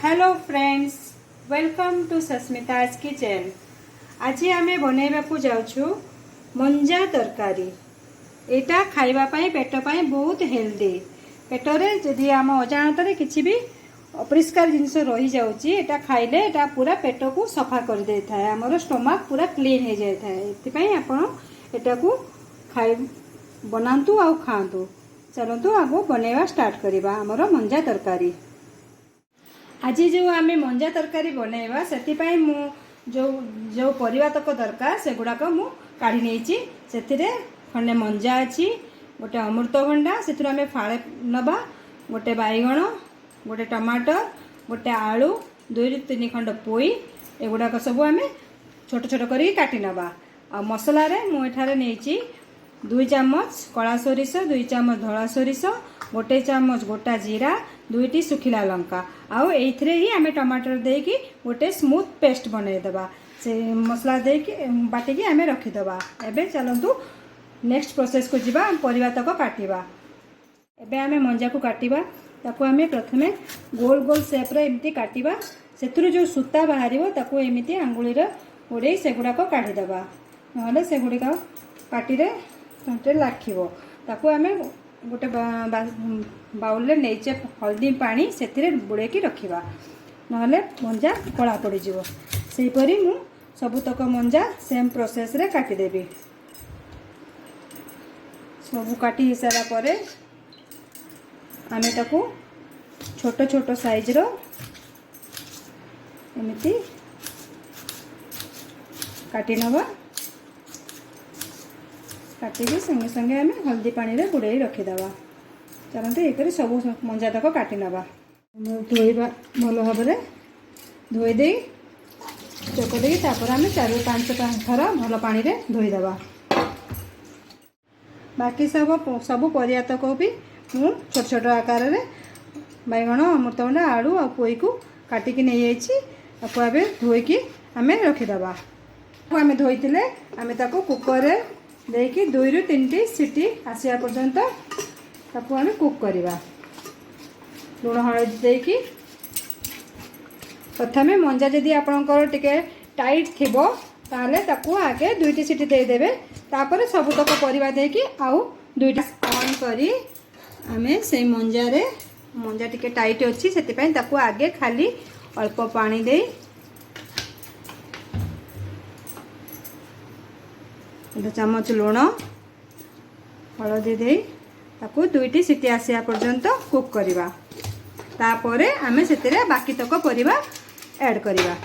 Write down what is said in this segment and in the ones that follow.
Hello friends, welcome to Sasmita's kitchen. आज आम बनवा को जाऊँ मंजा तरकारी। यहाँ खावाई पेट पाई बहुत हेल्दी। पेटरे जदि आम अजाणत किसी भी अपरिष्कार जिनस रही जाऊँगी एटा खाइले एटा पूरा पेट को सफा कर दे था। आमर स्टोमक पूरा क्लीन हो जाए। ये आपण एटा को खाई बनातु आउ खातु। चलतु आगो बनवा स्टार्ट करवा आमर मंजा तरकारी। आज जो आम मंजा तरकारी बनवा से जो जो परिवा तक दरकार से गुड़ाक मु काढ़ी नहीं से खंडे मंजा अच्छी गोटे अमृतभंडा से आम फाड़े नवा गोटे बैगण गोटे टमाटर गोटे आलू 2-3 खंड पोई एगुड़ाक सब आम छोट छोट कर काटी नवा। आ मसला मुझे नहीं 2 चामच कला सोरिष 2 चामच धला सोरिष 1 चामच गोटा जीरा 2टी सुखिला लंका आउ एथरे ही आमे टमाटर देकी गोटे स्मूथ पेस्ट बनईदेवा। से मसला देकी बाटिकी आमे रखीदेवा। एबे चलतु नेक्स्ट प्रोसेस को जीवा। परिवा तक काटिबा। एबे आमे मंजा को काटिबा। ताको आमे प्रथमे गोल गोल शेप रे एमती काटिबा। सेथुरु जो सूता बाहरिबो ताको एमिति आंगुली रे ओडे सेगुडा को काढी देबा। नहले सेगुडा पाटी रे तंटे लाखिबो। ताको आमे गोटे बाउल रे नेचे हल्दी पानी से बुड़ेकी रखिबा। नहले मंजा कला पड़ जीवो। सेहीपरि मु सबुतक मंजा सेम प्रोसेस रे काटी देबी। सबु काटी हिसारा परे आमे ताको छोट छोट साइज रो एमिति काटी नवा। काटिकी संगे संगे आम हल्दी पानी रे बुड़े रखीदे। चलते ये सब मंजा तक काटी नवा। धोइबा भल भाव में धोईदे चकदे आम 4-5 थर भल पानी रे धोईदेवा। बाकी सब परिया तक भी मु छोट छोट आकार रे बैगण अमृतभंडा आलू आ पोई को काटिकी नहीं जाइए धोईकी आम रखीदे। आम धोई आम कुकर रे देकी 2-3 सीटी आसिया पर्यंत ताकू आम कुक करवा। लुण हलदी देकी प्रथमे मंजा जदि आपणकर टिके टाइट थिबो ताले ताकू आगे 2टी सीटी देदेवे। तापर सबुतक परिवा देकी आउ 2टा ऑन करी आमे से मंजा टिके टाइट अच्छी से ताकू आगे खाली अल्प पानी दे 1 चामच लुण हलदी दे ताकू 2टी सीटी आसिया पर्यंत कुक करवा। तापरे आमे सेतेरे बाकी तक परिवा ऐड करवा।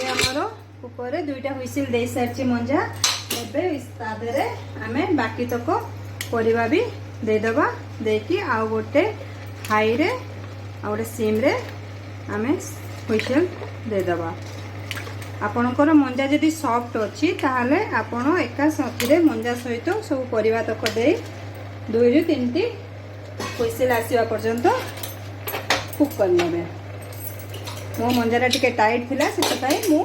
हमर कुकर रे 2टा हुइसिल दे सारची मंजा। एबे तादरे आमे बाकी तक परिवा भी दे दबा। देकी आ गोटे हाई रे आ गोटे सिम रे आमे हुइसिल दे दबा। आपणकर मंजा जदि सॉफ्ट अच्छी ताहले आपण एका साथी मंजा सहित सब परिवा तक दे 2-3टी हुइसिल आसीबा पर्यंत कुक करनेबे। मो मंजाटा टिके टाइट थिला से मु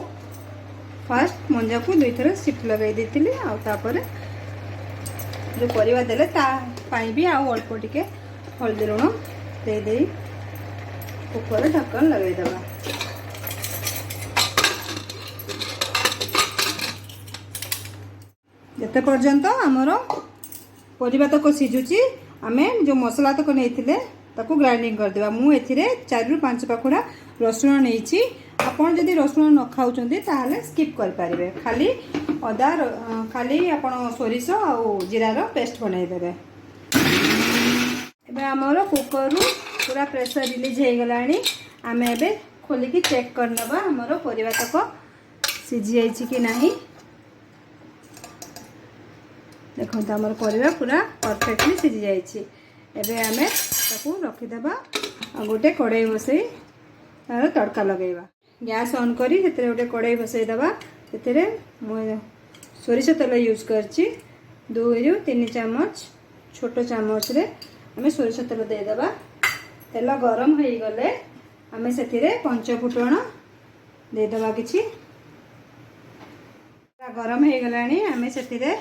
फर्स्ट मंजा को 2 थर सीट लगे देथिली। आ तापर जो परिवा देले ता पाई भी आ अल्प टिके हल्दी लुण दे दे कुकर ढक्कन लगे देबा। जिते पर्यंत आमर परिवा तक सिझुची आमे जो मसला तक नहीं ताको ग्राइंडिंग करदेवा। मुझे 4-5 पाखुड़ा रसुण नहीं। आपन जदि रसुण न खाउचंदी ताहले स्किप कर पारिबे। खाली अदा खाली आपन सोरिष आ जीरार पेस्ट बनाई देबे। एबे आमर कुकर पूरा प्रेशर रिलीज हो गलानी। आमे एबे खोलिकी चेक करनबा आमर परिवा तक सिझी जाइछि कि नाही। देखो आमर परिवा पूरा परफेक्टली सिझी जाइछि। एबे आमे ताकू रखीदेबा। आ गोटे कड़ाई बसई तार तड़का लगेबा। गैस ऑन करी सेतरे गोटे कड़ाई बसई देबा। सेतरे सोरिष तेल यूज करछि 2-3 चामच छोट चामच रे आमे सोरिष तेल दे देबा। तेल गरम हो गले आमे सेतिरे पंचफुटण दे देबा। किछि गरम हो गलानी आमे सेतिरे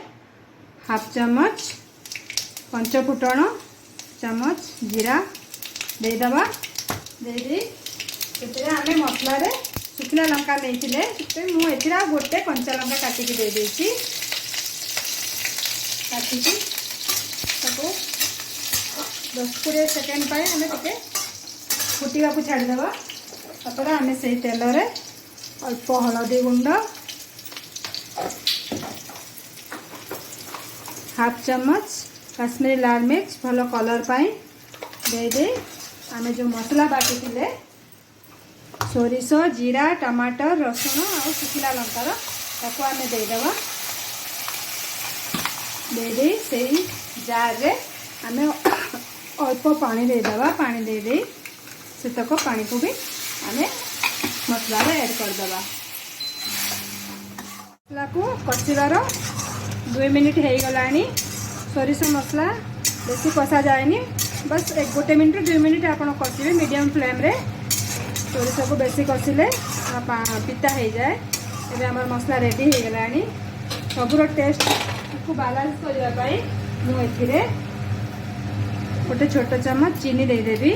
1/2 चामच पंच फुटण चामच जीरा देदेबा दे आम मसला शुखला लंका नहीं मुझे गोटे कंचा लंका काटिकी दे देती काटिकी 10-20 सेकेंड पर आम टे फुटा को छाड़देवा तापर आम से तेल रे अल्प हलदी गुंड हाफ चम्मच काश्मीरी लाल मिर्च भल कलर पाई दे आम जो मसला बाटी थे सोरिष जीरा टमाटर रसुण और शुखला लंकार ताको आम देदेवा दे से जार रे आम अल्प पानी देदेवा पानी दे से तक पानी को भी आम मसला ऐड करदेवा मसला को कषिबार 2 मिनिट हो गला सोरिष मसला बेसी कषा जाएनी बस 1 मिनिट 2 मिनिट आप कषिबे मीडियम फ्लेम रे सोरिष को बेसी कषिले पिता हो जाए एबे आम मसला रेडी हो गला सबूर टेस्ट को बालांस करने मुझे गोटे छोट चम्मच चीनी देदेवी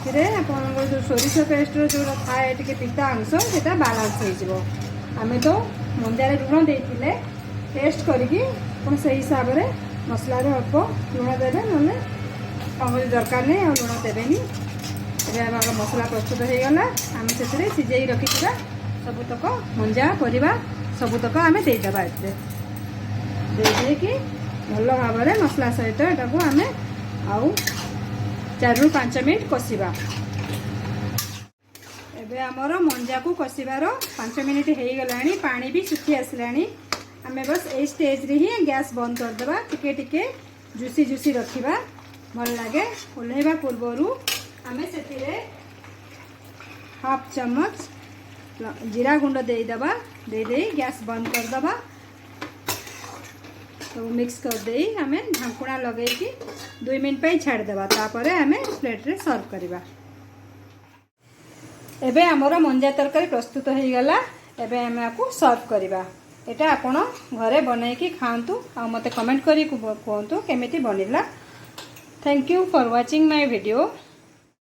आप जो सोरिष पेस्ट जो थाए टे पिता अंश से बालांस हो आम तो मंजार लुण देते टेस्ट करके से हिसाब से मसला अल्प लुण देवे ना दरकार नहीं और लुण देवेनि आम मसला प्रस्तुत हो गला आम से सीझे रखी सबुतक मंजा परिवा सबुतक आम देदेबा कि भल भाव में मसला सहित यहाँ आम आउ 4 ରୁ 5 मिनट कषिबा एबे आमर मंजा को कषिबार 5 मिनट हो गला पानी भी सुखी आसलानी आम बस ए स्टेज रे ही गैस बंद करदेबा टिके टिके जुसी जुसी रखिबा भल लगे ओल्हेबा पूर्व आम से हाफ चम्मच जीरा गुंड देदेबा दे गैस बंद करदेबा तो मिक्स कर दे आम ढांकुणा लगे 2 मिनट पे छाड़देबा तापर आम प्लेट रे सर्व करवा एबे आमर मंजा तरकारी प्रस्तुत हो गला एबे आम आपको सर्व करवा एटा आपण घरे बनैकी खातु आ मते कमेंट करी कहतु केमिति बनिला thank you for watching my video.